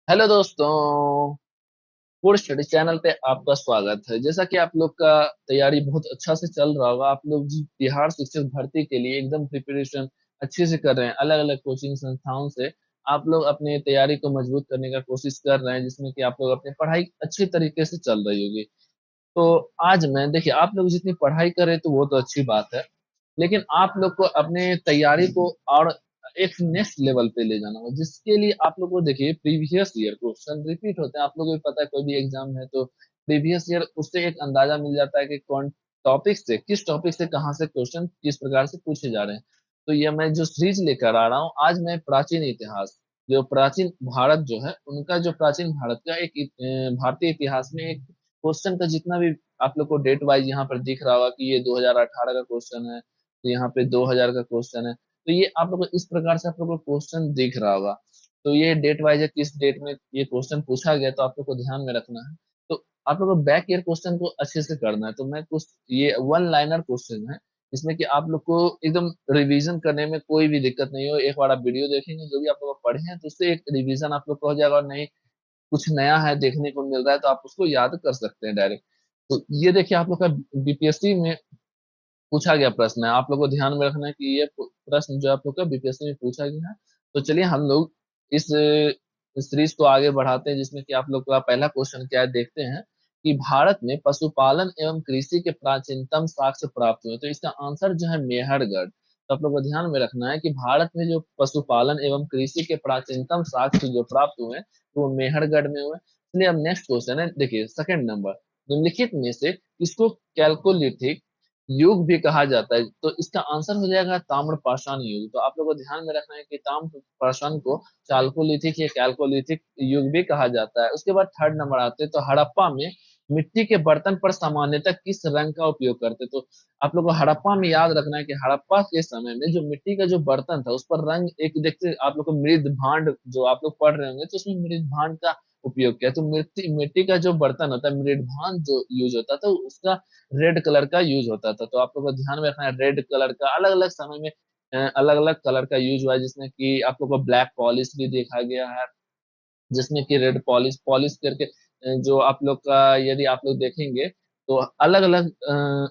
Hello दोस्तों, food study channel पे आपका स्वागत है। जैसा कि आप लोग का तैयारी बहुत अच्छा से चल रहा होगा। आप लोग बिहार शिक्षक भर्ती के लिए एकदम प्रिपरेशन अच्छे से कर रहे हैं। अलग अलग कोचिंग संस्थाओं से आप लोग अपने तैयारी को मजबूत करने का कोशिश कर रहे हैं, जिसमें कि आप लोग अपनी पढ़ाई अच्छी तरीके से चल रही होगी। तो आज मैं देखिए, आप लोग जितनी पढ़ाई करें तो वो तो अच्छी बात है, लेकिन आप लोग को अपने तैयारी को और एक नेक्स्ट लेवल पे ले जाना होगा, जिसके लिए आप लोग को देखिए प्रीवियस ईयर क्वेश्चन रिपीट होते हैं। आप लोगों को पता है, कोई भी एग्जाम है तो प्रीवियस ईयर उससे एक अंदाजा मिल जाता है कि कौन टॉपिक से, किस टॉपिक से कहाँ से क्वेश्चन किस प्रकार से पूछे जा रहे हैं। तो ये मैं जो सीरीज लेकर आ रहा हूँ आज, मैं प्राचीन इतिहास, जो प्राचीन भारत जो है उनका, जो प्राचीन भारत का एक भारतीय इतिहास में एक क्वेश्चन का जितना भी आप लोग को डेट वाइज यहाँ पर दिख रहा होगा कि ये 2018 का क्वेश्चन है, तो यहाँ पे 2000 का क्वेश्चन है। तो ये आप लोग को इस प्रकार से आप लोग को क्वेश्चन दिख रहा होगा। तो ये डेट वाइज है, किस डेट में ये क्वेश्चन पूछा गया, तो आप लोग को ध्यान में रखना है। तो आप लोग को बैक ईयर क्वेश्चन को अच्छे से करना है। तो मैं कुछ ये वन लाइनर क्वेश्चन है, जिसमें कि आप लोग को एकदम रिवीजन करने में कोई भी दिक्कत नहीं हो। एक बार आप वीडियो देखेंगे, जो भी आप लोग पढ़े हैं, तो उससे एक रिवीजन आप लोग को हो जाएगा। और नहीं कुछ नया है देखने को मिल रहा है तो आप उसको याद कर सकते हैं डायरेक्ट। तो ये देखिए, आप लोग का बीपीएससी में पूछा गया प्रश्न है। आप लोग को ध्यान में रखना है कि ये प्रश्न जो आप लोग का बीपीएससी में पूछा गया है। तो चलिए हम लोग इस सीरीज को आगे बढ़ाते हैं, जिसमें कि आप लोग का पहला क्वेश्चन क्या है देखते हैं कि भारत में पशुपालन एवं कृषि के प्राचीनतम साक्ष्य प्राप्त हुए। तो इसका आंसर जो है मेहरगढ़। तो आप लोग को ध्यान में रखना है कि भारत में जो पशुपालन एवं कृषि के प्राचीनतम साक्ष्य जो प्राप्त हुए हैं, तो वो मेहरगढ़ में हुए। चलिए अब नेक्स्ट क्वेश्चन है, देखिए सेकंड नंबर, निम्नलिखित में से किसको कैलकोलिथिक युग भी कहा जाता है। तो इसका आंसर हो जाएगा ताम्रपाषाण युग। तो आप लोगों को ध्यान में रखना है कि ताम्रपाषाण को चालकोलिथिक या कैल्कोलिथिक युग भी कहा जाता है। उसके बाद थर्ड नंबर आते हैं, तो हड़प्पा में मिट्टी के बर्तन पर सामान्यतः किस रंग का उपयोग करते। तो आप लोग को हड़प्पा में याद रखना है कि हड़प्पा के समय में जो मिट्टी का जो बर्तन था, उस पर रंग एक देखते, आप लोग को मृद भांड जो आप लोग पढ़ रहे होंगे, तो उसमें मृद भांड का उपयोग किया। तो मिट्टी मिट्टी का जो बर्तन होता है, मृद भांड जो यूज होता था, उसका रेड कलर का यूज होता था। तो आप लोग को ध्यान में रखना है, रेड कलर का अलग अलग समय में अलग अलग कलर का यूज हुआ है, जिसमें कि आप लोग को ब्लैक पॉलिश भी देखा गया है, जिसमें कि रेड पॉलिश पॉलिश करके जो आप लोग का, यदि आप लोग देखेंगे तो अलग अलग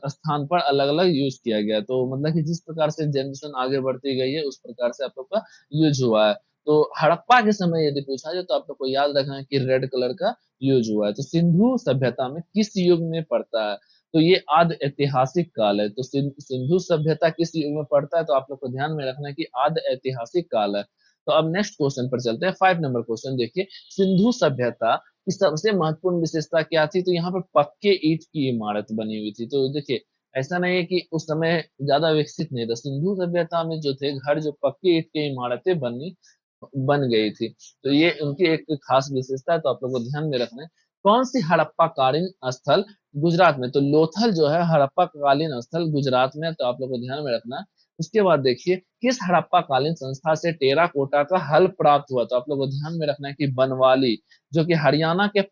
स्थान पर अलग अलग यूज किया गया। तो मतलब कि जिस प्रकार से जनरेशन आगे बढ़ती गई है, उस प्रकार से आप लोग का यूज हुआ है। तो हड़प्पा के समय यदि पूछा जाए तो आप लोग को याद रखना है कि रेड कलर का यूज हुआ है। तो सिंधु सभ्यता में किस युग में पड़ता है। तो ये आद ऐतिहासिक काल है। तो सिंधु सभ्यता किस युग में पड़ता है, तो आप लोग को ध्यान में रखना है कि आद ऐतिहासिक काल है। तो अब नेक्स्ट क्वेश्चन पर चलते हैं, 5 नंबर क्वेश्चन देखिए। सिंधु सभ्यता की सबसे महत्वपूर्ण विशेषता क्या थी। तो यहाँ पर पक्के ईंट की इमारत बनी हुई थी। तो देखिए, ऐसा नहीं है कि उस समय ज्यादा विकसित नहीं था। सिंधु सभ्यता में जो थे घर, जो पक्के ईंट की इमारतें बनी बन गई थी। तो ये उनकी एक खास विशेषता है। तो आप लोग को ध्यान में रखना है। कौन सी हड़प्पा कालीन स्थल गुजरात में। तो लोथल जो है हड़प्पा कालीन स्थल गुजरात में है। तो आप लोग को ध्यान में रखना है। उसके बाद देखिए, किस हड़प्पा कालीन संस्था से टेराकोटा का हल प्राप्त हुआ। तो आप लोग को ध्यान में रखना है कि बनवाली, जो कि हरियाणा के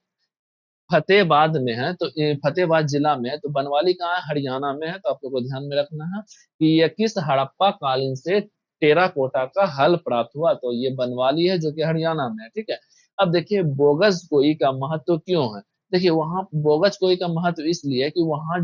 फतेहाबाद में है। तो ये फतेहाबाद जिला में है। तो बनवाली कहाँ है, हरियाणा में है। तो आप लोग को ध्यान में रखना है कि यह किस हड़प्पा कालीन से टेराकोटा का हल प्राप्त हुआ। तो ये बनवाली है, जो कि हरियाणा में है। ठीक है। अब देखिए, बोगस कोई का महत्व क्यों है। देखिए, वहां बोगस कोई का महत्व इसलिए है कि वहां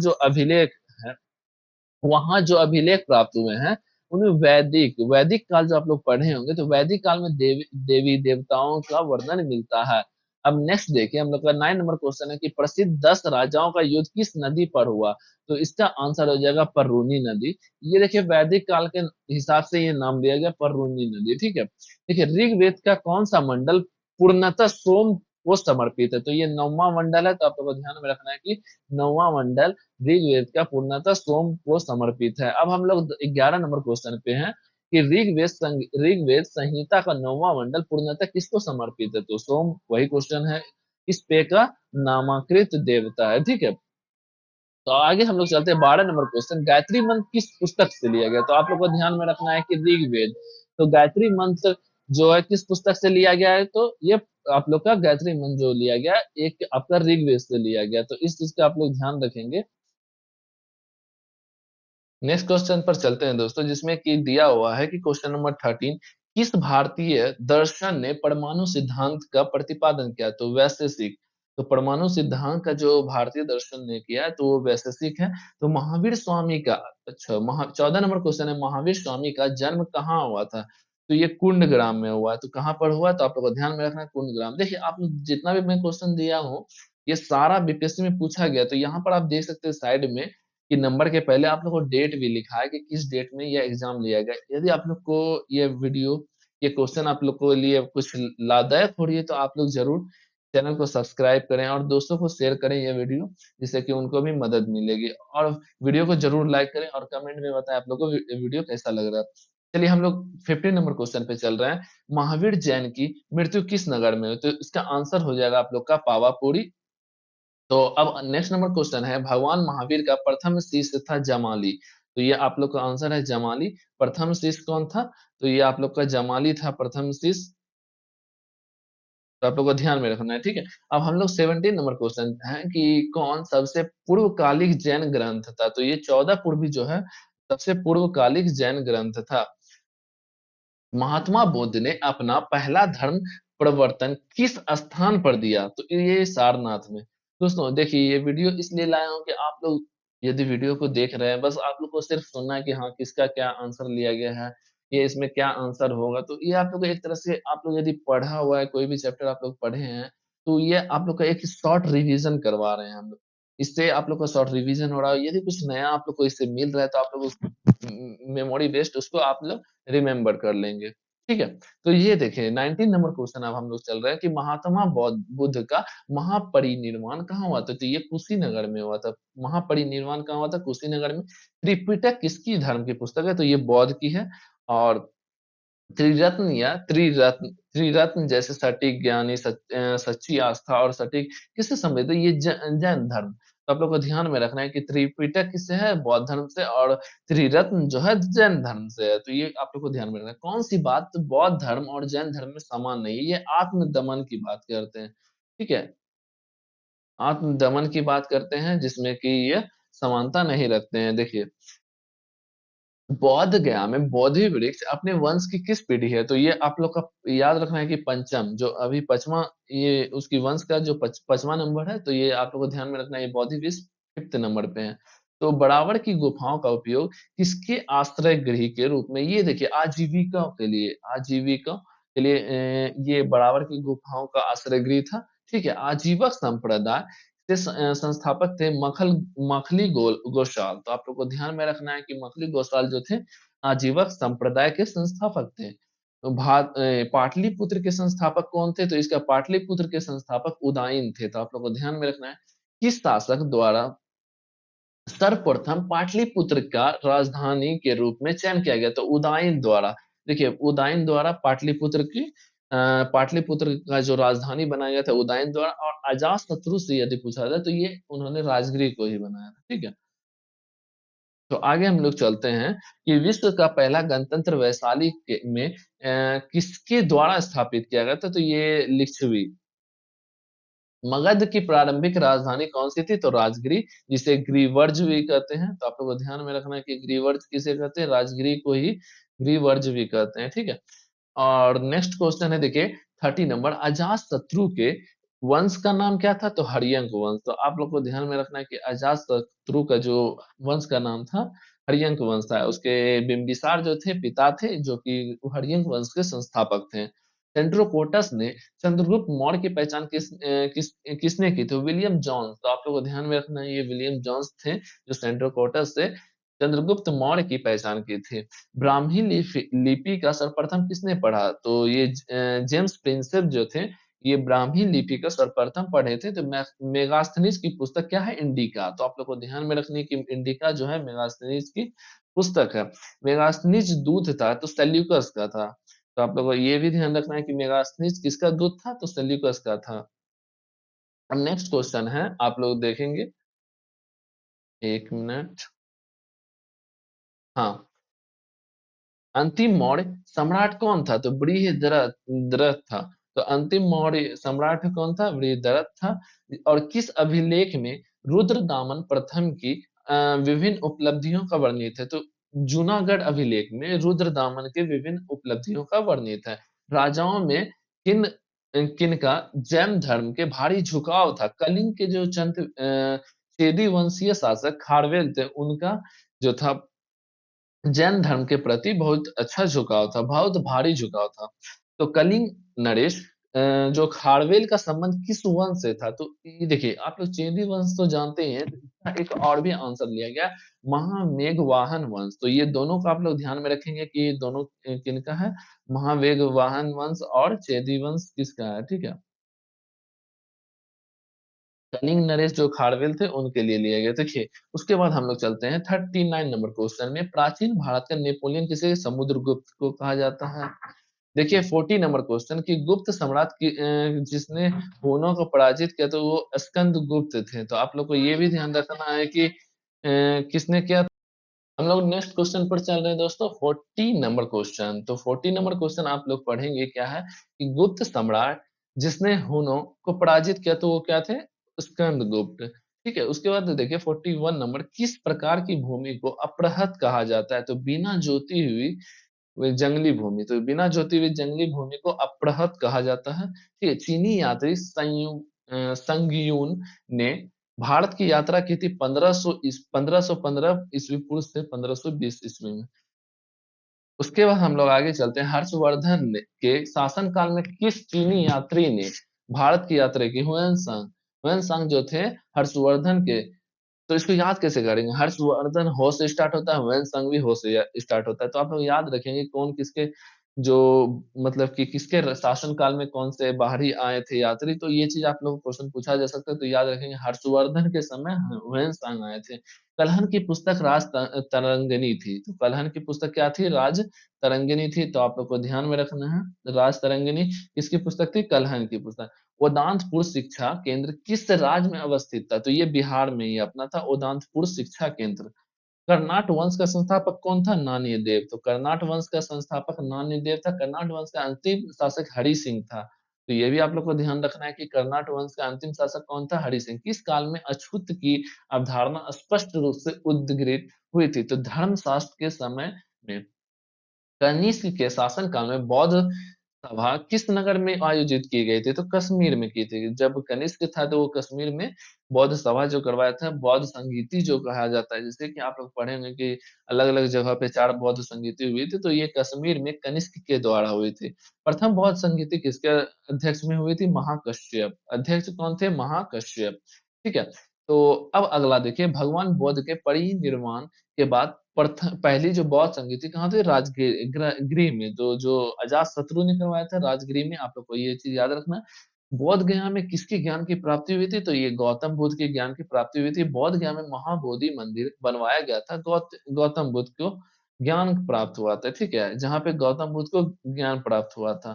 जो अभिलेख प्राप्त हुए हैं, उनमें वैदिक वैदिक काल जो आप लोग पढ़े होंगे, तो वैदिक काल में देवी देवी देवताओं का वर्णन मिलता है। अब नेक्स्ट देखिए, हम लोग का 9 नंबर क्वेश्चन है कि प्रसिद्ध 10 राजाओं का युद्ध किस नदी पर हुआ। तो इसका आंसर हो जाएगा पररूनी नदी। ये देखिए, वैदिक काल के हिसाब से ये नाम दिया गया पररूनी नदी। ठीक है। देखिए, ऋग्वेद का कौन सा मंडल पूर्णतः सोम को समर्पित है। तो ये 9वां मंडल है। तो आप लोगों को ध्यान में रखना है कि 9वां मंडल ऋग्वेद का पूर्णतः सोम को समर्पित है। अब हम लोग 11 नंबर क्वेश्चन पे हैं कि ऋग्वेद संहिता का 9वां मंडल पूर्णतः किसको समर्पित है। तो सोम वही क्वेश्चन है। इस पे का नामाकृत देवता है। ठीक है। तो आगे हम लोग चलते हैं, 12 नंबर क्वेश्चन, गायत्री मंत्र किस पुस्तक से लिया गया। तो आप लोग को ध्यान में रखना है कि ऋग्वेद, तो गायत्री मंत्र जो है किस पुस्तक से लिया गया है। तो ये आप लोग का गायत्री मंत्र जो लिया गया, एक आपका ऋग्वेद से लिया गया। तो इस चीज का आप लोग ध्यान रखेंगे। नेक्स्ट क्वेश्चन पर चलते हैं दोस्तों, जिसमें कि दिया हुआ है कि क्वेश्चन नंबर 13, किस भारतीय दर्शन ने परमाणु सिद्धांत का प्रतिपादन किया? तो वैशेषिक। तो परमाणु सिद्धांत का जो भारतीय दर्शन ने किया है तो वो वैशेषिक है। तो महावीर स्वामी का, अच्छा, 14 नंबर क्वेश्चन है, महावीर स्वामी का जन्म कहाँ हुआ था? तो ये कुंडग्राम में हुआ है। तो कहाँ पर हुआ? तो आप लोग को ध्यान में रखना है, कुंडग्राम। देखिए, आप लोग जितना भी मैं क्वेश्चन दिया हूँ, ये सारा बीपीएससी में पूछा गया। तो यहाँ पर आप देख सकते हैं साइड में कि नंबर के पहले आप लोग को डेट भी लिखा है कि किस डेट में यह एग्जाम लिया गया। यदि आप लोग को ये वीडियो, ये क्वेश्चन आप लोग को लिए कुछ लाभदायक हो रही है तो आप लोग जरूर चैनल को सब्सक्राइब करें और दोस्तों को शेयर करें ये वीडियो, जिससे कि उनको भी मदद मिलेगी। और वीडियो को जरूर लाइक करें और कमेंट में बताएं आप लोग को वीडियो कैसा लग रहा है। चलिए हम लोग 15 नंबर क्वेश्चन पे चल रहे हैं। महावीर जैन की मृत्यु किस नगर में हुई? तो इसका आंसर हो जाएगा आप लोग का पावापुरी। तो अब नेक्स्ट नंबर क्वेश्चन है, भगवान महावीर का प्रथम शिष्य था जमाली। तो ये आप लोग का आंसर है जमाली। प्रथम शिष्य कौन था? तो ये आप लोग का जमाली था प्रथम शिष्य। तो आप लोग को ध्यान में रखना है, ठीक है। अब हम लोग 17 नंबर क्वेश्चन है कि कौन सबसे पूर्वकालिक जैन ग्रंथ था? तो ये 14 पूर्वी जो है सबसे पूर्वकालिक जैन ग्रंथ था। महात्मा बुद्ध ने अपना पहला धर्म प्रवर्तन किस स्थान पर दिया? तो ये सारनाथ में। दोस्तों देखिए, ये वीडियो इसलिए लाया हूँ कि आप लोग यदि वीडियो को देख रहे हैं, बस आप लोग को सिर्फ सुनना है कि हाँ किसका क्या आंसर लिया गया है, ये इसमें क्या आंसर होगा। तो ये आप लोग को एक तरह से, आप लोग यदि पढ़ा हुआ है, कोई भी चैप्टर आप लोग पढ़े हैं, तो ये आप लोग का एक शॉर्ट रिवीजन करवा रहे हैं हम लोग। इससे आप लोग का शॉर्ट रिवीजन हो रहा है। यदि कुछ नया आप लोग को इससे मिल रहा है तो आप लोग उस मेमोरी बेस्ड उसको आप लोग रिमेम्बर कर लेंगे, ठीक है। तो ये देखिए 19 नंबर क्वेश्चन अब हम लोग चल रहे हैं कि महात्मा बौद्ध बुद्ध का महापरिनिर्वाण कहाँ हुआ था? तो ये कुशीनगर में हुआ था। महापरिनिर्वाण कहाँ हुआ था? कुशीनगर में। त्रिपिटक किसकी धर्म की पुस्तक है? तो ये बौद्ध की है। और त्रिरत्न या त्रिरत्न, त्रिरत्न जैसे सटीक ज्ञानी, सच्ची आस्था और सटीक किससे संबंधित है? ये जैन धर्म। तो आप लोग को ध्यान में रखना है कि त्रिपिटक किससे है? बौद्ध धर्म से। और त्रिरत्न जो है जैन धर्म से है। तो ये आप लोग को ध्यान में रखना है। कौन सी बात बौद्ध धर्म और जैन धर्म में समान नहीं है? ये आत्मदमन की बात करते हैं, ठीक है। आत्मदमन की बात करते हैं जिसमें कि ये समानता नहीं रखते हैं। देखिए, बौद्ध गया में बोधि वृक्ष अपने वंश की किस पीढ़ी है? तो ये आप लोग का याद रखना है कि पंचम जो अभी पचवा, ये उसकी वंश का जो पचवा नंबर है। तो ये आप लोग को ध्यान में रखना है, ये बोधि वृक्ष 5th नंबर पे है। तो बराबर की गुफाओं का उपयोग किसके आश्रय गृह के रूप में? ये देखिए आजीविका के लिए, आजीविका के लिए ये बराबर की गुफाओं का आश्रय गृह था, ठीक है। आजीवक संप्रदाय के संस्थापक थे मखली गोशाल। तो आप लोग को ध्यान में रखना है कि मखली गोशाल जो थे आजीवक संप्रदाय के संस्थापक थे। तो पाटलिपुत्र के संस्थापक कौन थे? तो इसका पाटलिपुत्र के संस्थापक उदयन थे। तो आप लोग को ध्यान में रखना है किस शासक द्वारा सर्वप्रथम पाटलिपुत्र का राजधानी के रूप में चयन किया गया? तो उदयन द्वारा। देखिए, उदयन द्वारा पाटलिपुत्र की पाटलिपुत्र का जो राजधानी बनाया गया था उदयन द्वारा। और अजात शत्रु से यदि पूछा जाए तो ये उन्होंने राजगृह को ही बनाया था, ठीक है। तो आगे हम लोग चलते हैं कि विश्व का पहला गणतंत्र वैशाली में किसके द्वारा स्थापित किया गया था? तो ये लिच्छवी। मगध की प्रारंभिक राजधानी कौन सी थी? तो राजगिरी, जिसे ग्रीवर्ज भी कहते हैं। तो आप लोगों को ध्यान में रखना है कि ग्रीवर्ज किसे कहते हैं? राजगिरी को ही ग्रीवर्ज भी कहते हैं, ठीक है। और नेक्स्ट क्वेश्चन है, देखिए 30 नंबर, अजात शत्रु के वंश का नाम क्या था? तो हर्यंक वंश। तो आप लोग को ध्यान में रखना है कि अजात शत्रु का जो वंश का नाम था हर्यंक वंश था। उसके बिंबिसार जो थे पिता थे, जो कि हर्यंक वंश के संस्थापक थे। सेंट्रोकोटस ने चंद्रगुप्त मौर्य की पहचान किसने की? तो विलियम जॉन्स। तो आप लोग को ध्यान में रखना है, ये विलियम जॉन्स थे जो सेंट्रोकोटस से चंद्रगुप्त मौर्य की पहचान की थी। ब्राह्मी लिपि का सर्वप्रथम किसने पढ़ा? तो ये जेम्स प्रिंसेप जो थे, ये ब्राह्मी लिपि का सर्वप्रथम पढ़े थे। तो मेगास्थनीज की पुस्तक क्या है? इंडिका। तो आप लोग को ध्यान में रखनी है कि इंडिका जो है मेगास्थनीज की पुस्तक है। मेगास्थनीज दूत था तो सेल्यूकस का था। तो आप लोग को ये भी ध्यान रखना है कि मेगास्थनीज किसका दूत था? तो सेल्यूकस का था। अब नेक्स्ट क्वेश्चन है, आप लोग देखेंगे, एक मिनट। हाँ, अंतिम मौर्य सम्राट कौन था? तो बृहद्रथ था। तो अंतिम मौर्य सम्राट कौन था? बृहद्रथ था। और किस अभिलेख में रुद्रदामन प्रथम की विभिन्न उपलब्धियों का वर्णित है? तो जूनागढ़ अभिलेख में रुद्रदामन के विभिन्न उपलब्धियों का वर्णित है। राजाओं में किन किन का जैन धर्म के भारी झुकाव था। कलिंग के जो चंद चेदी वंशीय शासक खारवेल थे, उनका जो था जैन धर्म के प्रति बहुत अच्छा झुकाव था, बहुत भारी झुकाव था। तो कलिंग नरेश जो खारवेल का संबंध किस वंश से था? तो ये देखिए, आप लोग चेदी वंश तो जानते ही हैं, तो इसका एक और भी आंसर लिया गया, महामेघवाहन वंश। तो ये दोनों का आप लोग ध्यान में रखेंगे कि ये दोनों किनका है, महावेगवाहन वंश और चेदी वंश किसका है, ठीक है। कलिंग नरेश जो खारवेल थे उनके लिए लिए गए। देखिए, उसके बाद हम लोग चलते हैं 39 नंबर क्वेश्चन में। प्राचीन भारत का नेपोलियन किसे समुद्रगुप्त को कहा जाता है? देखिए 40 नंबर क्वेश्चन की गुप्त सम्राट की जिसने हुनों को पराजित किया तो वो स्कंद गुप्त थे। तो आप लोग को ये भी ध्यान रखना है कि किसने किया। हम लोग नेक्स्ट क्वेश्चन पर चल रहे हैं दोस्तों, 40 नंबर क्वेश्चन। तो 40 नंबर क्वेश्चन आप लोग पढ़ेंगे क्या है कि गुप्त सम्राट जिसने हुनों को पराजित किया तो वो क्या थे, स्कंदगुप्त। ठीक है, उसके बाद देखिए 41 नंबर, किस प्रकार की भूमि को अप्रहत कहा जाता है? तो बिना जोती हुई वे जंगली भूमि, तो बिना जोती हुई जंगली भूमि को अप्रहत कहा जाता है। ठीक है, चीनी यात्री संगयून ने भारत की यात्रा की थी 1515 ईस्वी पूर्व से 1520 ईस्वी में। उसके बाद हम लोग आगे चलते हैं, के शासनकाल में किस चीनी यात्री ने भारत की यात्रा की? हुएनसांग। हुएनसांग जो थे हर्षवर्धन के, तो इसको याद कैसे करेंगे? हर्षवर्धन हो से स्टार्ट होता है, हुएनसांग भी हो से स्टार्ट होता है। तो आप लोग याद रखेंगे कौन किसके जो मतलब कि किसके शासन काल में कौन से बाहरी आए थे यात्री। तो ये चीज आप लोग को क्वेश्चन पूछा जा सकता है, तो याद रखेंगे हर्षवर्धन के समय हुएनसांग आए थे। कलहन की पुस्तक राज तरंगिणी थी। तो कलहन की पुस्तक क्या थी? राज तरंगिणी थी। तो आप लोग को ध्यान में रखना है, राज तरंगिणी किसकी पुस्तक थी? कलहन की पुस्तक। उदांतपुर शिक्षा केंद्र किस राज्य में अवस्थित था? तो ये बिहार में ही अपना था, उदांतपुर शिक्षा केंद्र। कर्नाट वंश का संस्थापक कौन था? नान्यदेव। तो कर्नाट वंश का संस्थापक नान्यदेव था। कर्नाट वंश का अंतिम शासक हरि सिंह था। तो ये भी आप लोग को ध्यान रखना है कि कर्नाट वंश का अंतिम शासक कौन था? हरि सिंह। किस काल में अछूत की अवधारणा स्पष्ट रूप से उद्घृत हुई थी? तो धर्मशास्त्र के समय में। कनिष्क के शासन काल में बौद्ध सभा किस नगर में आयोजित की गई थी? तो कश्मीर में की थी। जब कनिष्क था तो वो कश्मीर में बौद्ध सभा जो करवाया था, बौद्ध संगीति जो कहा जाता है, जैसे कि आप लोग पढ़े होंगे कि अलग अलग जगह पे 4 बौद्ध संगीति हुई थी, तो ये कश्मीर में कनिष्क के द्वारा हुई थी। प्रथम बौद्ध संगीति किसके अध्यक्ष में हुई थी? महाकश्यप। अध्यक्ष कौन थे? महाकश्यप। ठीक है, तो अब अगला देखिए, भगवान बुद्ध के परिनिर्वाण के बाद प्रथम पहली जो बौद्ध संगीति कहाँ थे? राजगृह गृह में। तो जो अजात शत्रु ने करवाया था राजगृह में। आप लोग को ये चीज याद रखना है। बौद्ध गया में किसके ज्ञान की प्राप्ति हुई थी? तो ये गौतम बुद्ध के ज्ञान की प्राप्ति हुई थी। बौद्ध गया में महाबोधि मंदिर बनवाया गया था, गौतम बुद्ध को ज्ञान प्राप्त हुआ था। ठीक है, जहाँ पे गौतम बुद्ध को ज्ञान प्राप्त हुआ था।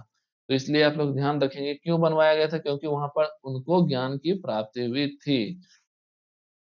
तो इसलिए आप लोग ध्यान रखेंगे क्यों बनवाया गया था, क्योंकि वहां पर उनको ज्ञान की प्राप्ति हुई थी।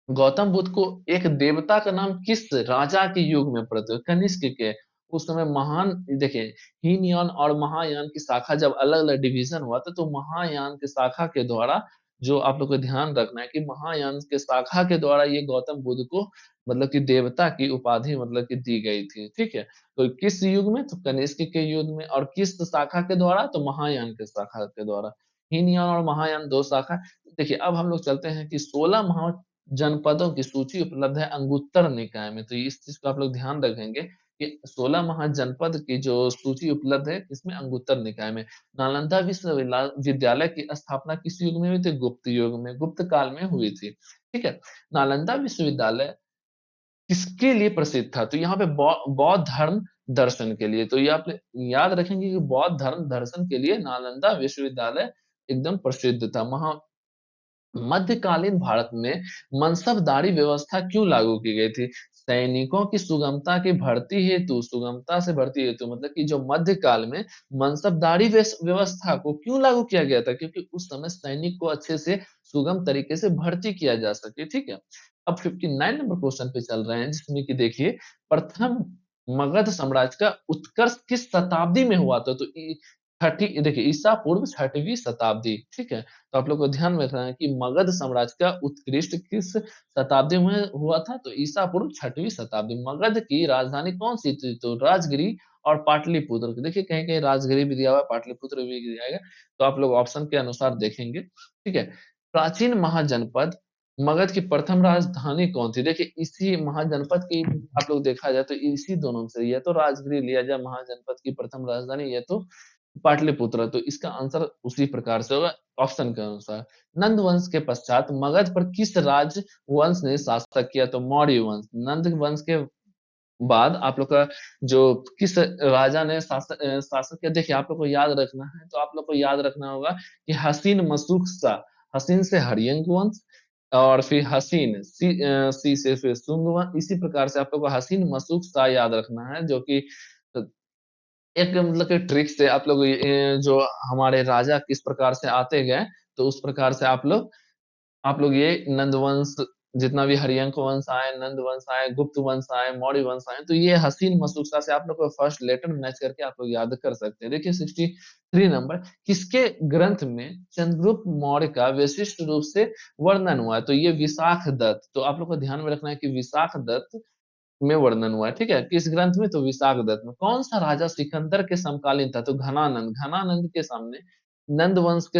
गौतम बुद्ध को एक देवता का नाम किस राजा के युग में प्रत्यय? कनिष्क के। उस समय महान, देखिए, हीनयान और महायान की शाखा जब अलग अलग डिवीजन हुआ था, तो महायान के शाखा के द्वारा, जो आप लोग को ध्यान रखना है कि महायान के शाखा के द्वारा ये गौतम बुद्ध को मतलब कि देवता की उपाधि मतलब कि दी गई थी। ठीक है, तो किस युग में? तो कनिष्क के युग में। और किस शाखा के द्वारा? तो महायान के शाखा के द्वारा। हीनयान और महायान दो शाखा। देखिए, अब हम लोग चलते हैं कि 16 महा जनपदों की सूची उपलब्ध है अंगुत्तर निकाय में। तो इस चीज को आप लोग ध्यान रखेंगे कि 16 महाजनपद की जो सूची उपलब्ध है इसमें अंगुत्तर निकाय में। नालंदा विश्वविद्यालय की स्थापना किस युग में हुई थी? गुप्त युग में, गुप्त काल में हुई थी। ठीक है, नालंदा विश्वविद्यालय किसके लिए प्रसिद्ध था? तो यहाँ पे बौद्ध धर्म दर्शन के लिए। तो ये आप याद रखेंगे कि बौद्ध धर्म दर्शन के लिए नालंदा विश्वविद्यालय एकदम प्रसिद्ध था। मध्यकालीन भारत में मनसबदारी व्यवस्था क्यों लागू की गई थी? सैनिकों की सुगमता से भर्ती हेतु, मतलब कि जो मध्यकाल में मनसबदारी व्यवस्था को क्यों लागू किया गया था? क्योंकि उस समय सैनिक को अच्छे से सुगम तरीके से भर्ती किया जा सके। ठीक है, अब 59 नंबर क्वेश्चन पे चल रहे हैं, जिसमें कि देखिए, प्रथम मगध साम्राज्य का उत्कर्ष किस शताब्दी में हुआ था? तो छठी देखिए ईसा पूर्व 6वीं शताब्दी, ठीक है। तो आप लोग को ध्यान में रखना है कि मगध साम्राज्य का उत्कृष्ट किस शताब्दी में हुआ था, तो ईसा पूर्व 6वीं शताब्दी। मगध की राजधानी कौन सी थी, तो राजगिरी और पाटलिपुत्र। देखिए कहीं कहीं राजगिरी भी दिया हुआ है, पाटलिपुत्र भी दिया गया, तो आप लोग ऑप्शन के अनुसार देखेंगे, ठीक है। प्राचीन महाजनपद मगध की प्रथम राजधानी कौन थी, देखिए इसी महाजनपद की आप लोग देखा जाए तो इसी दोनों में से या तो राजगिरी लिया जाए महाजनपद की प्रथम राजधानी, या तो पाटलिपुत्र, तो इसका आंसर उसी प्रकार से होगा ऑप्शन के अनुसार। नंद वंश के पश्चात मगध पर किस राजवंश ने शासक किया, तो मौर्य वंश। नंद वंश के बाद आप लोग का जो किस राजा ने शासक किया, देखिए आप लोग को याद रखना है, तो आप लोग को याद रखना होगा कि हसीन मसरूख शाह, हसीन से हरियंक वंश, और फिर हसीन सी से फिर सुंग वंश, इसी प्रकार से आप लोग को हसीन मसरूख शाह याद रखना है, जो कि एक मतलब कि ट्रिक से आप लोग जो हमारे राजा किस प्रकार से आते गए, तो उस प्रकार से आप लोग ये नंद वंश, जितना भी हरियंक वंश आए, नंद वंश आए, गुप्त वंश आए, मौर्य वंश आए, तो ये हसीन मशरूका से आप लोग को फर्स्ट लेटर मैच करके आप लोग याद कर सकते हैं। देखिए 63 नंबर, किसके ग्रंथ में चंद्रगुप्त मौर्य का विशिष्ट रूप से वर्णन हुआ है, तो ये विशाख दत्त। तो आप लोग को ध्यान में रखना है कि विशाख दत्त में वर्णन हुआ है, ठीक है। किस ग्रंथ में, तो विशाख दत्त में। कौन सा राजा सिकंदर के समकालीन था, तो घनानंद। घनानंद के सामने नंद वंश के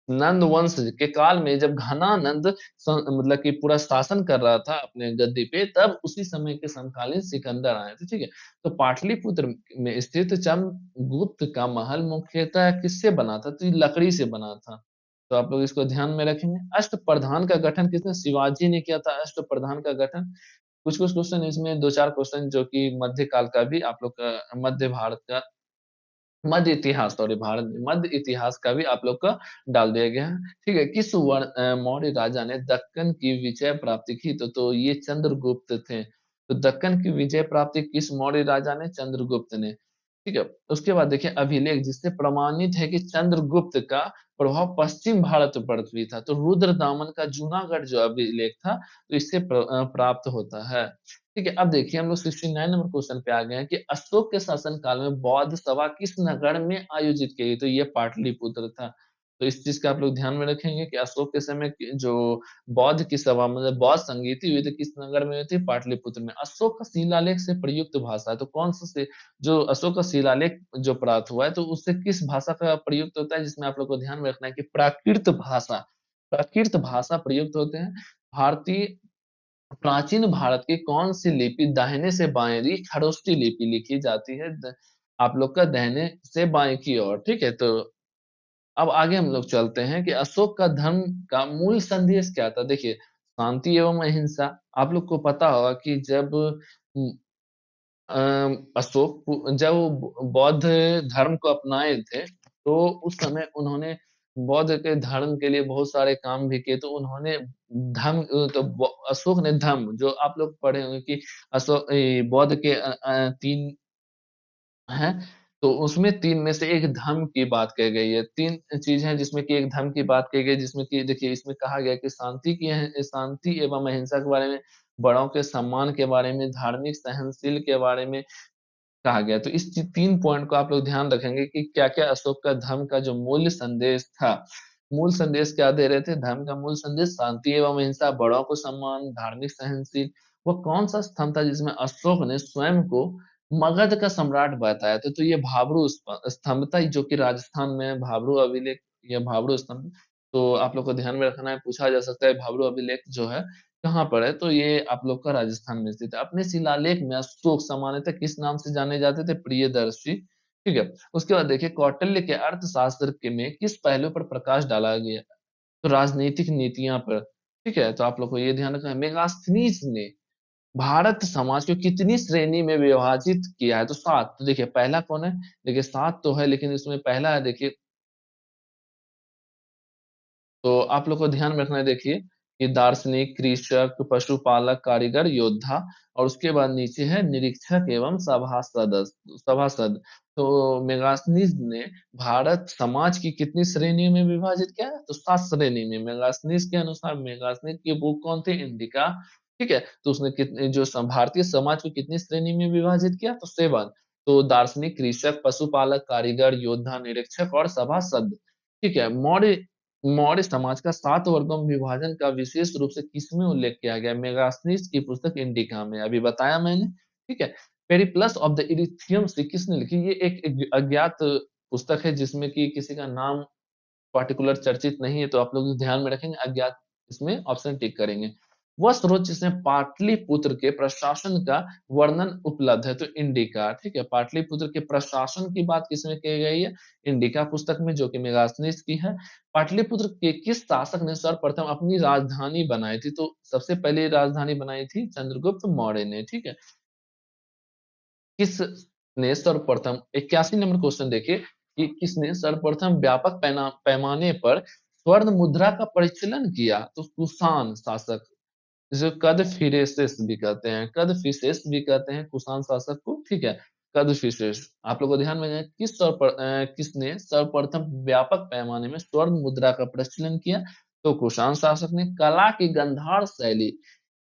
नंद वंश के काल में जब घनानंद मतलब कि पूरा शासन कर रहा था अपने गद्दी पे, तब उसी समय के समकालीन सिकंदर आए थे, ठीक है। तो पाटलिपुत्र में स्थित चंद्रगुप्त का महल मुख्यतः किससे बना था, तो ये लकड़ी से बना था। तो आप लोग इसको ध्यान में रखेंगे। अष्टप्रधान का गठन किसने, शिवाजी ने किया था अष्टप्रधान का गठन। कुछ कुछ क्वेश्चन इसमें, दो चार क्वेश्चन जो कि मध्य काल का भी आप लोग का, मध्य भारत का, मध्य इतिहास, सॉरी भारत मध्य इतिहास का भी आप लोग का डाल दिया गया है, ठीक है। किस मौर्य राजा ने दक्कन की विजय प्राप्ति की, तो ये चंद्रगुप्त थे। तो दक्कन की विजय प्राप्ति किस मौर्य राजा ने, चंद्रगुप्त ने, ठीक है। उसके बाद देखिए अभिलेख जिससे प्रमाणित है कि चंद्रगुप्त का प्रभाव पश्चिम भारत पर भी था, तो रुद्रदामन का जूनागढ़ जो अभिलेख था, तो इससे प्राप्त होता है, ठीक है। अब देखिए हम लोग 69 नंबर क्वेश्चन पे आ गए हैं कि अशोक के शासन काल में बौद्ध सभा किस नगर में आयोजित की गई, तो ये पाटलिपुत्र था। तो इस चीज का आप लोग ध्यान में रखेंगे कि अशोक के समय जो बौद्ध की सभा, मतलब बौद्ध संगीति हुई थी, किस नगर में हुई थी, पाटलिपुत्र में। अशोक का शिलालेख से प्रयुक्त भाषा है, तो कौन सा से जो अशोक का शिलालेख जो प्राप्त हुआ है, तो उससे किस भाषा का प्रयुक्त होता है, जिसमें आप लोग को ध्यान में रखना है कि प्राकृत भाषा, प्राकृत भाषा प्रयुक्त होते हैं। भारतीय प्राचीन भारत की कौन सी लिपि दाहिने से बाएं, ये खरोष्टी लिपि लिखी जाती है आप लोग का दाहिने से बाएं की ओर, ठीक है। तो अब आगे हम लोग चलते हैं कि अशोक का धर्म का मूल संदेश क्या था। देखिए शांति एवं अहिंसा। आप लोग को पता होगा कि जब अशोक जब वो बौद्ध धर्म को अपनाए थे, तो उस समय उन्होंने बौद्ध के धर्म के लिए बहुत सारे काम भी किए। तो उन्होंने धर्म, तो अशोक ने धर्म, जो आप लोग पढ़े होंगे कि अशोक बौद्ध के तीन हैं, तो उसमें तीन में से एक धर्म की बात कही गई है। तीन चीज है जिसमें कि एक धर्म की बात कही गई, जिसमें कि देखिए इसमें कहा गया कि शांति एवं अहिंसा के बारे में, बड़ों के सम्मान के बारे में, धार्मिक सहनशील के बारे में कहा गया। तो इस 3 पॉइंट को आप लोग ध्यान रखेंगे कि क्या क्या अशोक का धर्म का जो मूल संदेश था। मूल संदेश क्या दे रहे थे, धर्म का मूल संदेश शांति एवं अहिंसा, बड़ों को सम्मान, धार्मिक सहनशील। वो कौन सा स्तंभ था जिसमें अशोक ने स्वयं को मगध का सम्राट बताया था, तो ये भाब्रू स्तंभ था, जो कि राजस्थान में है, भाब्रू अभिलेख या भाब्रू स्तंभ। तो आप लोग को ध्यान में रखना है, पूछा जा सकता है भाब्रू अभिलेख जो है कहाँ पर है, तो ये आप लोग का राजस्थान में स्थित है। अपने शिलालेख में अशोक सामान्यतः किस नाम से जाने जाते थे, प्रियदर्शी, ठीक है। उसके बाद देखिए कौटिल्य के अर्थशास्त्र के में किस पहलू पर प्रकाश डाला गया, तो राजनीतिक नीतियां पर, ठीक है। तो आप लोग को ये ध्यान रखना है। मेगास्थनीज ने भारत समाज को कितनी श्रेणी में विभाजित किया है, तो 7। तो देखिए पहला कौन है, देखिए 7 तो है, लेकिन इसमें पहला है देखिए, तो आप लोग को ध्यान में रखना है देखिए कि दार्शनिक, कृषक, पशुपालक, कारीगर, योद्धा, और उसके बाद नीचे है निरीक्षक एवं सभासद। तो मेगास्थनीज ने भारत समाज की कितनी श्रेणी में विभाजित किया है, तो 7 श्रेणी में। मेगास्थनीज के अनुसार, मेगास्थनीज की बुक कौन थी, इंडिका, ठीक है। तो उसने कितने जो भारतीय समाज को कितनी श्रेणी में विभाजित किया, तो 7। तो दार्शनिक, कृषक, पशुपालक, कारीगर, योद्धा, निरीक्षक और सभासद। ठीक है। मौर्य मौर्य समाज का 7 वर्गों में विभाजन का विशेष रूप से किसमें उल्लेख किया गया? मेगास्थनीज की पुस्तक इंडिका में, अभी बताया मैंने। ठीक है। पेरिप्लस ऑफ द इरिथियम सी किसने लिखी? ये एक अज्ञात पुस्तक है जिसमें कि किसी का नाम पर्टिकुलर चर्चित नहीं है, तो आप लोग ध्यान में रखेंगे, अज्ञात इसमें ऑप्शन टिक करेंगे। वह स्रोत जिसमें पाटलिपुत्र के प्रशासन का वर्णन उपलब्ध है, तो इंडिका। ठीक है। पाटलिपुत्र के प्रशासन की बात किसमें की गई है? इंडिका पुस्तक में, जो कि मेगास्थनीज की है। पाटलिपुत्र के किस शासक ने सर्वप्रथम अपनी राजधानी बनाई थी? तो सबसे पहले राजधानी बनाई थी चंद्रगुप्त मौर्य ने। ठीक है। किसने सर्वप्रथम, 81 नंबर क्वेश्चन देखिए, कि किसने सर्वप्रथम व्यापक पैमाने पर स्वर्ण मुद्रा का परिचालन किया? तो कुषाण शासक, जो कदफिसेस भी कहते हैं, कदफिसेस भी कहते हैं कुषाण शासक को। ठीक है। कदफिसेस, आप लोगों को ध्यान में किसने सर्वप्रथम व्यापक पैमाने में स्वर्ण मुद्रा का प्रचलन किया? तो कुषाण शासक ने। कला की गंधार शैली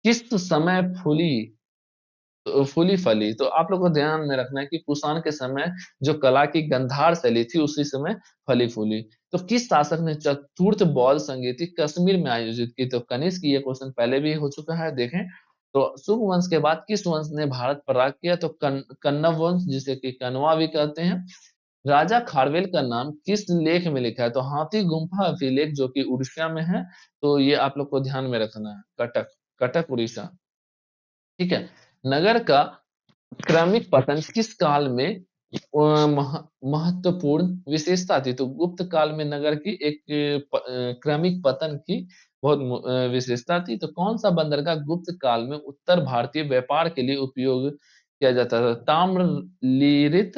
किस समय फूली फली? तो आप लोग को ध्यान में रखना है कि कुषाण के समय जो कला की गंधार शैली थी, उसी समय फली फूली। तो किस शासक ने चतुर्थ बौद्ध संगीति कश्मीर में आयोजित की? तो कनिष्क। ये क्वेश्चन पहले भी हो चुका है, देखें। तो शुंग वंश के बाद किस वंश ने भारत पर राज किया? तो कन्नव वंश, जिसे कि कनवा भी कहते हैं। राजा खारवेल का नाम किस लेख में लिखा है? तो हाथी गुम्फा अभिलेख, जो कि उड़ीसा में है। तो ये आप लोग को ध्यान में रखना है, कटक, कटक उड़ीसा। ठीक है। नगर का क्रमिक पतन किस काल में महत्वपूर्ण विशेषता थी? तो गुप्त काल में नगर की एक क्रमिक पतन की बहुत विशेषता थी। तो कौन सा बंदरगाह गुप्त काल में उत्तर भारतीय व्यापार के लिए उपयोग किया जाता था? ताम्रलिप्त,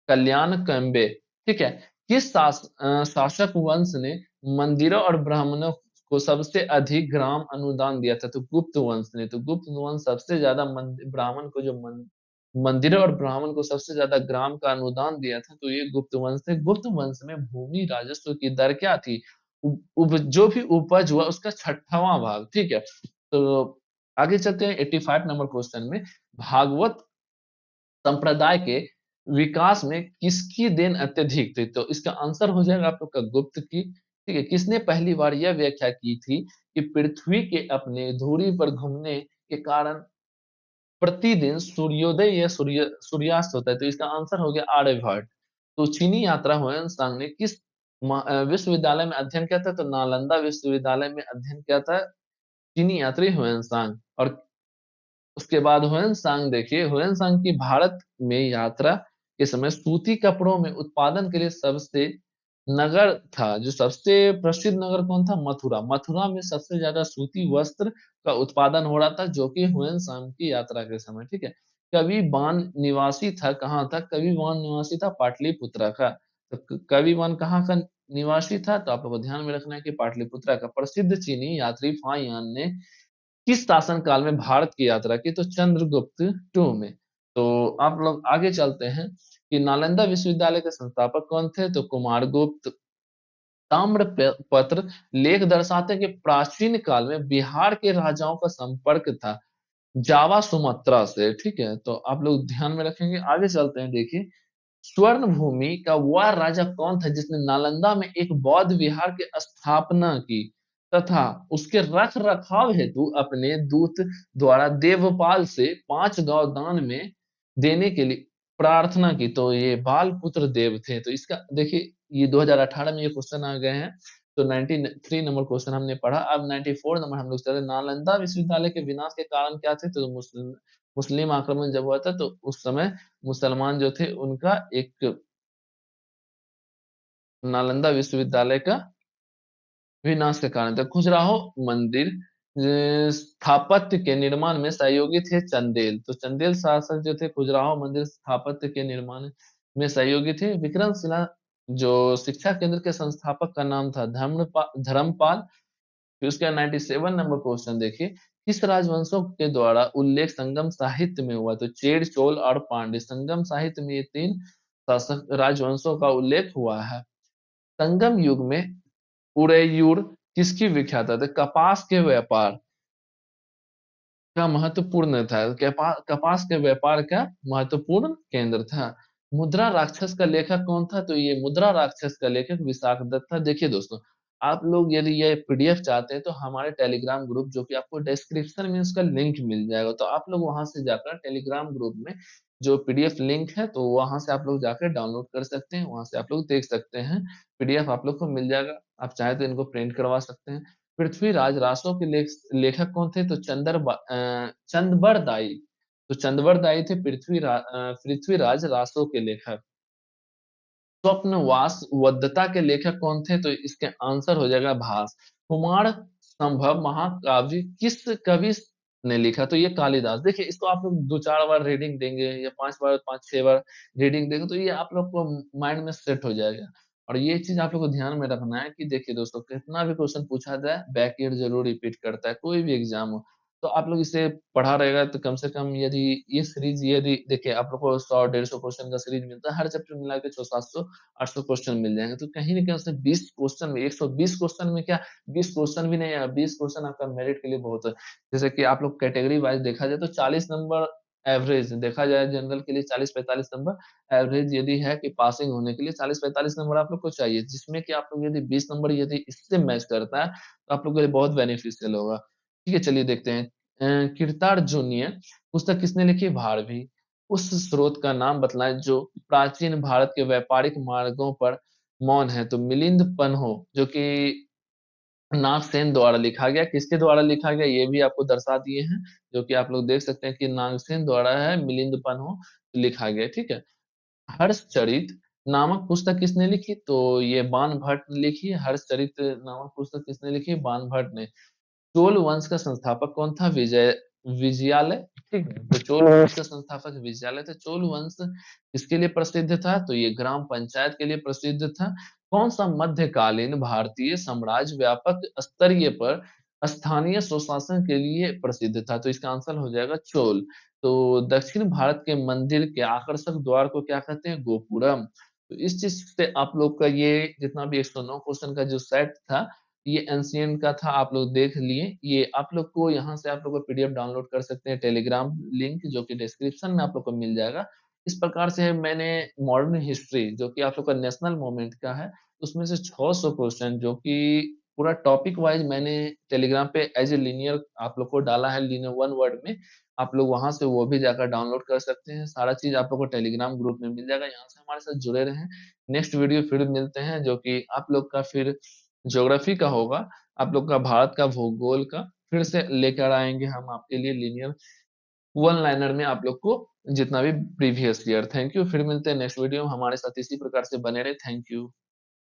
कल्याण, कम्बे। ठीक है। किस शासक वंश ने मंदिरों और ब्राह्मणों को सबसे अधिक ग्राम अनुदान दिया था? तो गुप्त वंश ने। तो गुप्त वंश सबसे ज्यादा ब्राह्मण को जो मंदिरों और ब्राह्मण को सबसे ज्यादा ग्राम का अनुदान दिया था, तो ये गुप्त वंश थे। गुप्त वंश में भूमि राजस्व की दर क्या थी? जो भी उपज हुआ उसका 6वां भाग। ठीक है। तो आगे चलते हैं 85 नंबर क्वेश्चन में। भागवत संप्रदाय के विकास में किसकी देन अत्यधिक थी? तो इसका आंसर हो जाएगा आप लोग का गुप्त की। ठीक है। किसने पहली बार यह व्याख्या की थी कि पृथ्वी के अपने धुरी पर घूमने के कारण प्रतिदिन सूर्योदय या सूर्यास्त होता है? तो इसका आंसर हो गया आर्यभट्ट। तो चीनी यात्रा हुएन ने किस विश्वविद्यालय में अध्ययन किया था? तो नालंदा विश्वविद्यालय में अध्ययन किया था चीनी यात्री हुएन। और उसके बाद हुएन देखिए, हुएन की भारत में यात्रा के समय सूती कपड़ों में उत्पादन के लिए सबसे नगर था, जो सबसे प्रसिद्ध नगर कौन था? मथुरा। मथुरा में सबसे ज्यादा सूती वस्त्र का उत्पादन हो रहा था, जो कि हुएन की यात्रा के समय। ठीक है। कवि बान निवासी था, कहाँ था? कवि बान निवासी था पाटलिपुत्रा का। तो कवि बान कहाँ का निवासी था? तो आप लोगों को ध्यान में रखना है कि पाटलिपुत्रा का। प्रसिद्ध चीनी यात्री फाहियान ने किस शासन काल में भारत की यात्रा की? तो चंद्रगुप्त टू में। तो आप लोग आगे चलते हैं कि नालंदा विश्वविद्यालय के संस्थापक कौन थे? तो कुमारगुप्त। ताम्र पत्र लेख दर्शाते हैं कि प्राचीन काल में बिहार के राजाओं का संपर्क था जावा सुमात्रा से। ठीक है। तो आप लोग ध्यान में रखेंगे। आगे चलते हैं, देखिए। स्वर्ण भूमि का वह राजा कौन था जिसने नालंदा में एक बौद्ध विहार की स्थापना की तथा उसके रख रखाव हेतु अपने दूत द्वारा देवपाल से 5 गांव दान में देने के लिए प्रार्थना की? तो ये बालपुत्र देव थे। तो इसका देखिए, ये 2018 में ये क्वेश्चन आ गए हैं। तो 93 नंबर क्वेश्चन हमने पढ़ा। अब 94 नंबर हम लोग चले। नालंदा विश्वविद्यालय के विनाश के कारण क्या थे? तो मुस्लिम आक्रमण जब हुआ था, तो उस समय मुसलमान जो थे उनका एक नालंदा विश्वविद्यालय का विनाश के कारण था। खजुराहो मंदिर स्थापत्य के निर्माण में सहयोगी थे चंदेल। तो चंदेल शासक जो थे खजुराहो मंदिर स्थापत्य के निर्माण में सहयोगी थे। विक्रमशिला जो शिक्षा केंद्र के संस्थापक का नाम था धर्मपाल। फिर उसका 97 नंबर क्वेश्चन देखिए। किस राजवंशों के द्वारा उल्लेख संगम साहित्य में हुआ? तो चेर, चोल और पांड्य। संगम साहित्य में ये 3 शासक राजवंशों का उल्लेख हुआ है। संगम युग में उदयपुर किसकी विख्यात है? तो कपास के व्यापार का महत्वपूर्ण था, कपास के व्यापार का महत्वपूर्ण केंद्र था। मुद्रा राक्षस का लेखक कौन था? तो ये मुद्रा राक्षस का लेखक विशाख दत्त था। देखिए दोस्तों, आप लोग यदि ये पीडीएफ चाहते हैं तो हमारे टेलीग्राम ग्रुप, जो कि आपको डिस्क्रिप्शन में उसका लिंक मिल जाएगा, तो आप लोग वहां से जाकर टेलीग्राम ग्रुप में जो पीडीएफ लिंक है, तो वहां से आप लोग जाकर डाउनलोड कर सकते हैं, वहां से आप लोग देख सकते हैं। पीडीएफ आप लोग को मिल जाएगा, आप चाहे तो इनको प्रिंट करवा सकते हैं। पृथ्वीराज रासो के लेखक कौन थे? तो चंदबरदाई। तो चंदबरदाई थे पृथ्वीराज रासो के लेखक। स्वप्नवास वद्धता के लेखक कौन थे? तो इसके आंसर हो जाएगा भास। कुमार संभव महाकाव्य किस कवि ने लिखा? तो ये कालिदास। देखिए, इसको आप लोग दो चार बार रीडिंग देंगे या पांच बार, पांच छह बार रीडिंग देंगे, तो ये आप लोग को माइंड में सेट हो जाएगा। और ये चीज आप लोग को ध्यान में रखना है कि देखिए दोस्तों, कितना भी क्वेश्चन पूछा जाए, बैक ईयर जरूर रिपीट करता है, कोई भी एग्जाम हो। तो आप लोग इसे पढ़ा रहेगा तो कम से कम, यदि ये सीरीज, यदि देखिए आप लोग को 100 150 क्वेश्चन का सीरीज मिलता है, हर चैप्टर मिला के 600 700 800 क्वेश्चन मिल जाएंगे, तो कहीं ना कहीं उससे 20 क्वेश्चन में, 120 क्वेश्चन में क्या, 20 क्वेश्चन भी नहीं है, 20 क्वेश्चन आपका मेरिट के लिए बहुत है। जैसे कि आप लोग कैटेगरी वाइज देखा जाए तो 40 नंबर एवरेज देखा जाए, जनरल के लिए 40 45 नंबर एवरेज यदि है कि पासिंग होने के लिए 40 45 नंबर आप लोग को चाहिए, जिसमें कि आप लोग यदि 20 नंबर यदि इससे मैच करता है तो आप लोग के लिए बहुत बेनिफिशियल होगा। ठीक है, चलिए देखते हैं। कृतार्जुनीय पुस्तक किसने लिखी? भारवी। उस स्रोत का नाम बतलाएं जो प्राचीन भारत के व्यापारिक मार्गों पर मौन है। तो मिलिंद पन्हो, जो कि नागसेन द्वारा लिखा गया। किसके द्वारा लिखा गया ये भी आपको दर्शा दिए हैं, जो कि आप लोग देख सकते हैं कि नागसेन द्वारा है, मिलिंद पन्हो लिखा गया। ठीक है। हर्षचरित नामक पुस्तक किसने लिखी? तो ये बाण भट्ट ने लिखी है। हर्षचरित नामक पुस्तक किसने लिखी? बाण भट्ट ने। चोल वंश का संस्थापक कौन था? विजयालय। ठीक है, तो चोल वंश का संस्थापक विजयालय था। चोल वंश किसके लिए प्रसिद्ध था? तो ये ग्राम पंचायत के लिए प्रसिद्ध था। कौन सा मध्यकालीन भारतीय साम्राज्य व्यापक स्तरीय पर स्थानीय स्वशासन के लिए प्रसिद्ध था? तो इसका आंसर हो जाएगा चोल। तो दक्षिण भारत के मंदिर के आकर्षक द्वार को क्या कहते हैं? गोपुरम। तो इस चीज से आप लोग का ये जितना भी 109 क्वेश्चन का जो सेट था, ये एनसीएन का था, आप लोग देख लिए। ये आप लोग को यहाँ से आप लोग को पीडीएफ डाउनलोड कर सकते हैं, टेलीग्राम लिंक जो कि डिस्क्रिप्शन में आप लोग को मिल जाएगा। इस प्रकार से मैंने मॉडर्न हिस्ट्री, जो कि आप लोग का नेशनल मोमेंट का है, उसमें से 600 क्वेश्चन, जो कि पूरा टॉपिक वाइज मैंने टेलीग्राम पे एज ए लीनियर आप लोग को डाला है, लीनियर वन वर्ड में। आप लोग वहां से वो भी जाकर डाउनलोड कर सकते हैं। सारा चीज आप लोग को टेलीग्राम ग्रुप में मिल जाएगा, यहाँ से हमारे साथ जुड़े रहें। नेक्स्ट वीडियो फिर मिलते हैं, जो कि आप लोग का फिर ज्योग्राफी का होगा, आप लोग का भारत का भूगोल का फिर से लेकर आएंगे हम आपके लिए लीनियर वन लाइनर में आप लोग को, जितना भी प्रीवियस ईयर। थैंक यू, फिर मिलते हैं नेक्स्ट वीडियो में, हमारे साथ इसी प्रकार से बने रहे। Thank you.